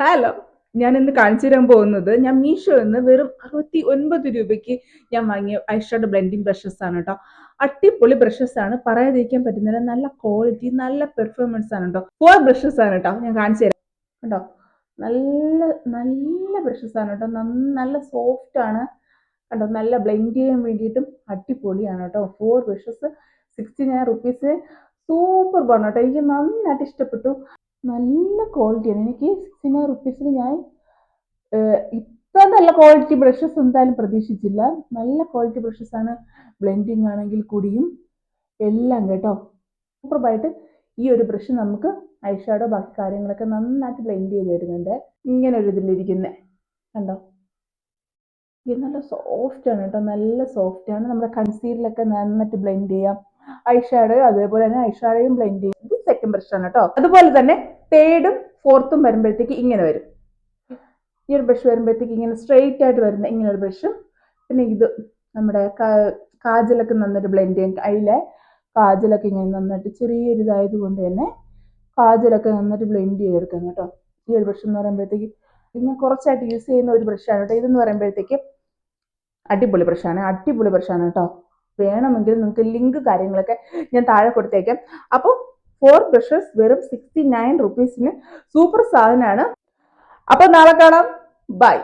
Hello, ഞാൻ ഇന്ന് കാണിച്ചു തരാൻ പോകുന്നത് ഞാൻ മീഷോ എന്ന് വെറും 69 രൂപയ്ക്ക് ഞാൻ വാങ്ങിയ ഐഷാഡോ ബ്ലെൻഡിങ് ബ്രഷസ് ആണ് കേട്ടോ. അടിപൊളി ബ്രഷസ് ആണ്, പറയാതിരിക്കാൻ പറ്റുന്നില്ല. നല്ല ക്വാളിറ്റി, നല്ല പെർഫോമൻസ് ആണ് കേട്ടോ. 4 ബ്രഷസ് ആണ് കേട്ടോ, ഞാൻ കാണിച്ചു തരാം കേട്ടോ. നല്ല നല്ല ബ്രഷസ് ആണ് കേട്ടോ. നല്ല സോഫ്റ്റ് ആണ് കണ്ടോ. നല്ല ബ്ലെൻഡ് ചെയ്യാൻ വേണ്ടിയിട്ടും അടിപൊളിയാണ് കേട്ടോ. 4 ബ്രഷസ് 69 റുപ്പീസ്. സൂപ്പർ ആണ് കേട്ടോ. എനിക്ക് നന്നായിട്ട് ഇഷ്ടപ്പെട്ടു. നല്ല ക്വാളിറ്റിയാണ്. എനിക്ക് 69 റുപ്പീസിന് ഞാൻ ഇത്ര നല്ല ക്വാളിറ്റി ബ്രഷസ് എന്തായാലും പ്രതീക്ഷിച്ചില്ല. നല്ല ക്വാളിറ്റി ബ്രഷസ് ആണ്. ബ്ലെൻഡിങ് ആണെങ്കിൽ കൂടിയും എല്ലാം കേട്ടോ. സൂപ്പർബായിട്ട് ഈ ഒരു ബ്രഷ് നമുക്ക് ഐഷാഡോ ബാക്കി കാര്യങ്ങളൊക്കെ നന്നായിട്ട് ബ്ലെൻഡ് ചെയ്ത് വരുന്നുണ്ട്. ഇങ്ങനെ ഒരു ഇതിലിരിക്കുന്നത് കണ്ടോ. ഇത് നല്ല സോഫ്റ്റ് ആണ് കേട്ടോ. നല്ല സോഫ്റ്റ് ആണ്. നമ്മുടെ കൺസീലറൊക്കെ നന്നായിട്ട് ബ്ലെൻഡ് ചെയ്യാം. ഐഷാഡോ അതേപോലെ തന്നെ ഐഷാഡോയും ബ്ലെൻഡ് ചെയ്യും. ഇത് സെക്കൻഡ് ബ്രഷ് ആണ് കേട്ടോ. അതുപോലെ തന്നെ തേർഡും ഫോർത്തും വരുമ്പോഴത്തേക്ക് ഇങ്ങനെ വരും. ഈ ഒരു ബ്രഷ് വരുമ്പോഴത്തേക്ക് ഇങ്ങനെ സ്ട്രെയിറ്റ് ആയിട്ട് വരുന്ന ഇങ്ങനെ ഒരു ബ്രഷും, പിന്നെ ഇത് നമ്മുടെ കാജലൊക്കെ നന്നായിട്ട് ബ്ലെൻഡ് ചെയ്യാൻ, അതിലെ കാജലൊക്കെ ഇങ്ങനെ നന്നായിട്ട് ചെറിയൊരു ഇതായത് കൊണ്ട് തന്നെ കാജലൊക്കെ നന്നായിട്ട് ബ്ലെൻഡ് ചെയ്തെടുക്കാം കേട്ടോ. ഈ ഒരു ബ്രഷ് എന്ന് പറയുമ്പോഴത്തേക്ക് ഇത് കുറച്ചായിട്ട് യൂസ് ചെയ്യുന്ന ഒരു ബ്രഷാണ് കേട്ടോ. ഇതെന്ന് പറയുമ്പോഴത്തേക്ക് അടിപൊളി ബ്രഷാണ്, അടിപൊളി ബ്രഷാണ് കേട്ടോ. വേണമെങ്കിൽ നിങ്ങൾക്ക് ലിങ്ക് കാര്യങ്ങളൊക്കെ ഞാൻ താഴെ കൊടുത്തേക്കാം. അപ്പോൾ 4 ബ്രഷസ് വെറും 69 റുപ്പീസിന് സൂപ്പർ സാധനമാണ്. അപ്പോൾ നാളെ കാണാം. ബൈ.